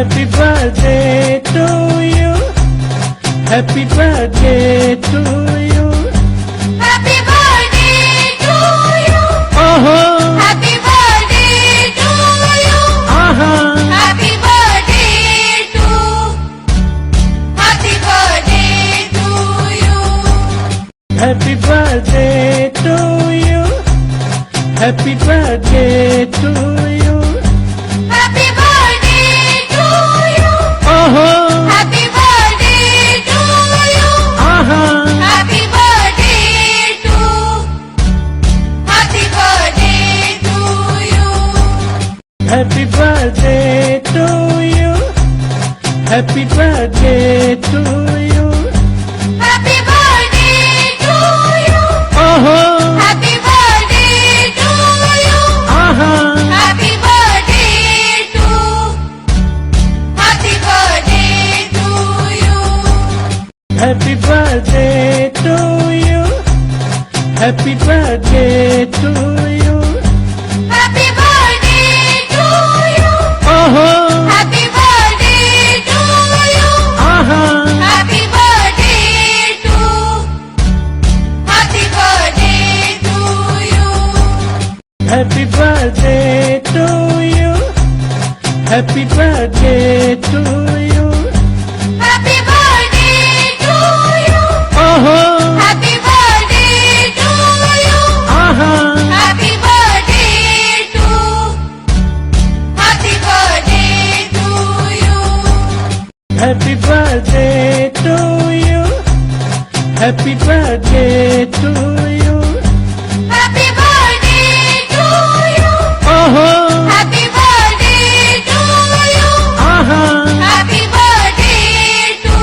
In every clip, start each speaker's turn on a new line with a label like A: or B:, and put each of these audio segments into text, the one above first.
A: Happy birthday to you. Happy birthday to you.
B: Happy birthday to you.
A: Oh,
B: Happy birthday to you. Happy birthday to. Happy birthday to you.
A: happy birthday to you. Happy birthday to you.
B: Happy birthday to you.
A: Oh,
B: Happy birthday to you. Happy birthday to. Happy birthday to you.
A: happy birthday to you. Happy birthday to you.
B: Happy birthday to you.
A: Oh,
B: Happy birthday to you. Happy birthday to. Happy birthday to you.
A: happy birthday to you. Happy birthday to you.
B: Happy birthday to you.
A: Oh,
B: Happy birthday to you. Happy birthday to. Happy birthday to you.
A: happy birthday to you. Happy birthday to you.
B: Happy birthday to you.
A: Oh,
B: Happy birthday to you. Happy birthday to. Happy birthday to you.
A: happy birthday to you. Happy birthday to you.
B: Happy birthday to you.
A: Oh,
B: Happy birthday to you. Happy birthday to.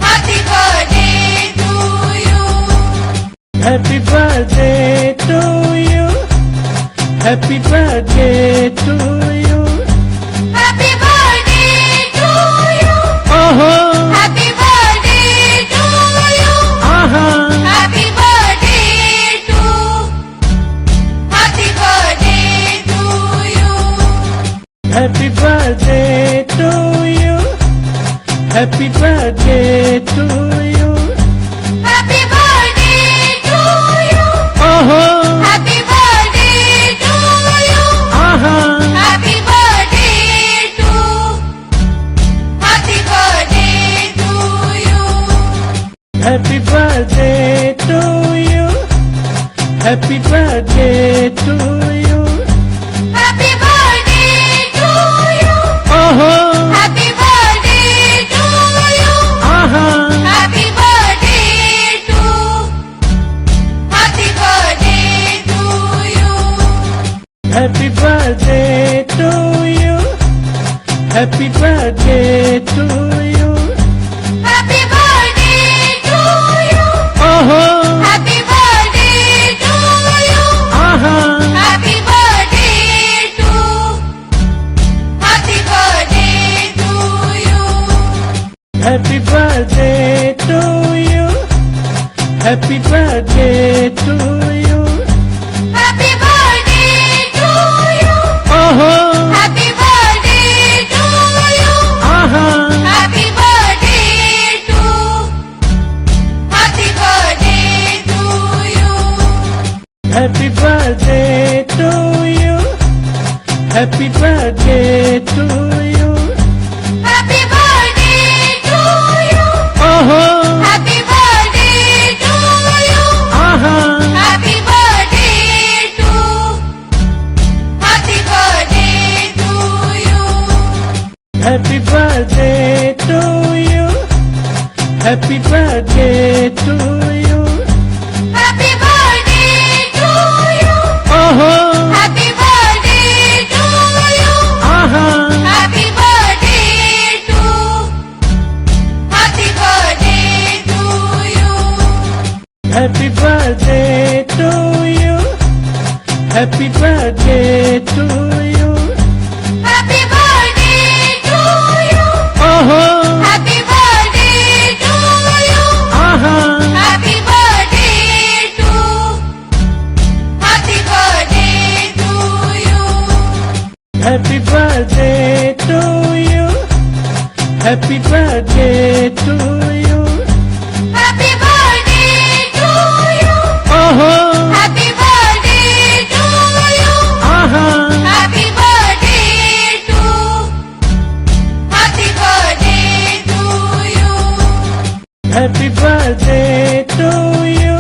B: Happy birthday to you.
A: happy birthday to you. Happy birthday to you.
B: Happy birthday to you.
A: Oh,
B: Happy birthday to you. Happy birthday to. Happy birthday to you.
A: happy birthday to you. Happy birthday to you.
B: Happy birthday to you.
A: Oh,
B: Happy birthday to you. Happy birthday to. Happy birthday to you.
A: happy birthday to you. Happy birthday to you.
B: Happy birthday to you.
A: Oh,
B: Happy birthday to you. Happy birthday to. Happy birthday to you.
A: happy birthday to you. Happy birthday to you.
B: Happy birthday to you.
A: Oh,
B: Happy birthday to you. Happy birthday to. Happy birthday to you.
A: happy birthday to you. Happy birthday to you.
B: Happy birthday to you.
A: Oh,
B: Happy birthday to you. Happy birthday to. Happy birthday to you.
A: happy birthday to you. Happy birthday to you.
B: Happy birthday to you.
A: Oh,
B: Happy birthday to you. Happy birthday to. Happy birthday to you.
A: happy birthday to you. Happy birthday to you.
B: Happy birthday to you.
A: Oh,
B: Happy birthday to you. Happy birthday to. Happy birthday to you.
A: happy birthday to you. Happy birthday to you.
B: Happy birthday to you.
A: Oh,
B: Happy birthday to you. Happy birthday to. Happy birthday to you.
A: happy birthday to Happy birthday to you.
B: Happy birthday to you.
A: Oh,
B: Happy birthday to you. Happy birthday to. Happy birthday to you.
A: happy birthday to you.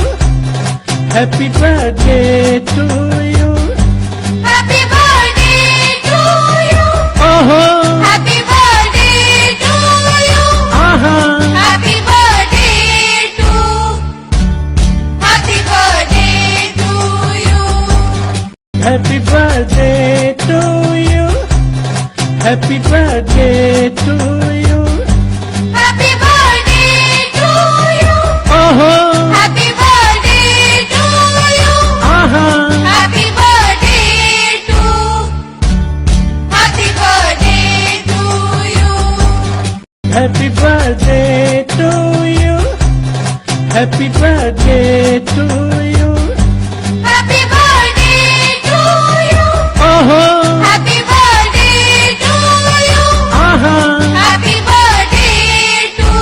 A: Happy birthday to you.
B: Happy birthday to you.
A: Oh,
B: Happy birthday to you. Happy birthday to. Happy birthday to you.
A: happy birthday to you. Happy birthday to you.
B: Happy birthday to you.
A: Oh,
B: Happy birthday to you. Happy birthday to. Happy birthday to you.
A: happy birthday to you. Happy birthday to you.
B: Happy birthday to you.
A: Oh,
B: Happy birthday to you. Happy birthday to.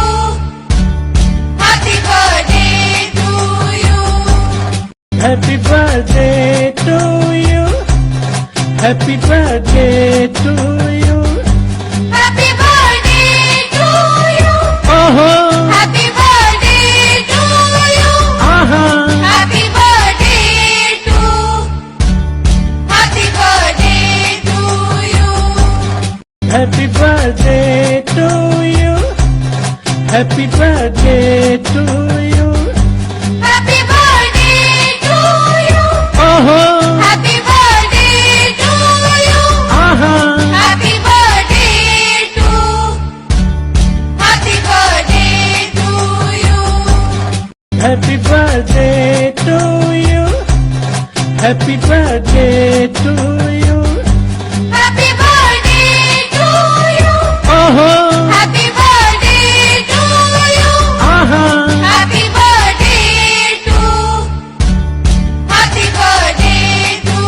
B: Happy birthday to you.
A: happy birthday to you. Happy birthday to you.
B: Happy birthday to you.
A: Oh,
B: Happy birthday to you. Happy birthday to. Happy birthday to you.
A: happy birthday to you. Happy birthday to you.
B: Happy birthday to you.
A: Oh,
B: Happy birthday to you. Happy birthday to. Happy birthday to you.
A: happy birthday to you. Happy birthday to you.
B: Happy birthday to you.
A: Oh,
B: Happy birthday to you. Happy birthday to. Happy birthday to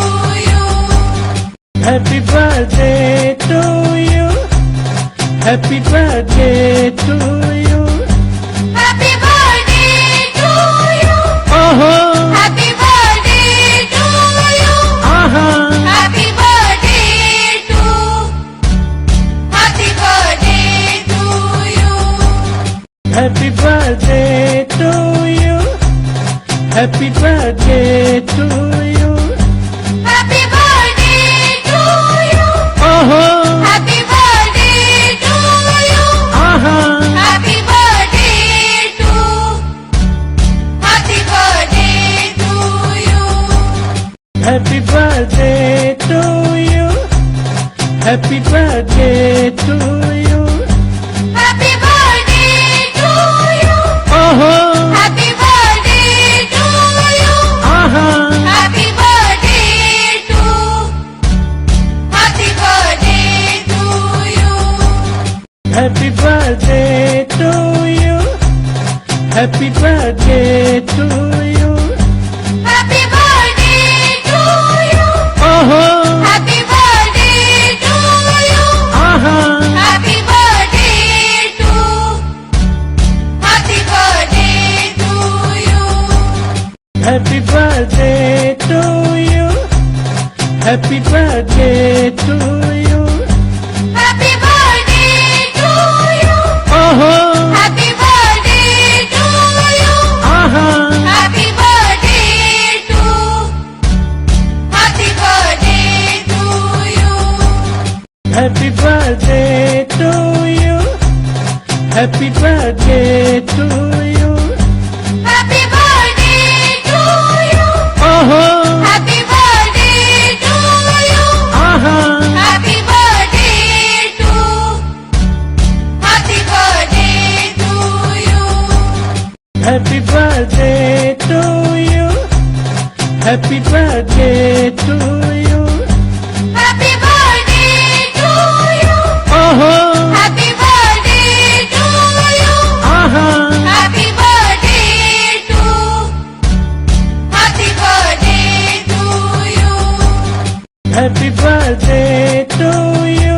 B: you.
A: happy birthday to you. Happy birthday to you.
B: Happy birthday to you.
A: Oh,
B: Happy birthday to you. Happy birthday to. Happy birthday to you.
A: happy birthday to you. Happy birthday to you.
B: Happy birthday to you.
A: Oh,
B: Happy birthday to you. Happy birthday to. Happy birthday to you.
A: happy birthday to you. Happy birthday to you.
B: Happy birthday to you.
A: Oh,
B: Happy birthday to you. Happy birthday to. Happy birthday to you.
A: happy birthday to you. Happy birthday to you.
B: Happy birthday to you.
A: Oh,
B: Happy birthday to you. Happy birthday to. Happy birthday to you.
A: happy birthday to you. Happy birthday to you.
B: Happy birthday to you.
A: Oh,
B: Happy birthday to you. Happy birthday to. Happy birthday to you.
A: happy birthday to you. Happy birthday to you.
B: Happy birthday to you.
A: Oh,
B: Happy birthday to you. Happy birthday to. Happy birthday to you.
A: happy birthday to you. Happy birthday to you.
B: Happy birthday to you.
A: Oh,
B: Happy birthday to you. Happy birthday to. Happy birthday to you.
A: happy birthday to you.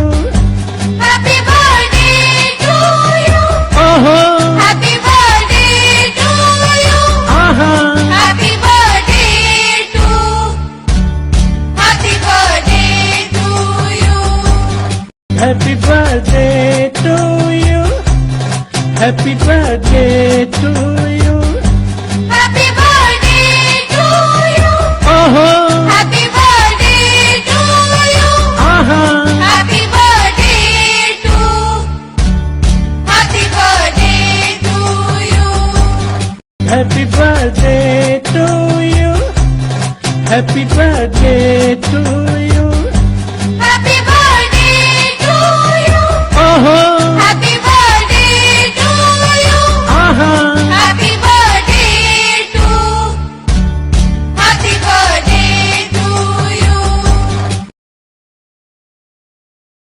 A: you.
B: Happy birthday to you.
A: Oh,
B: Happy birthday to you. Happy birthday to. Happy birthday to you.
A: happy birthday to you. Happy birthday to you.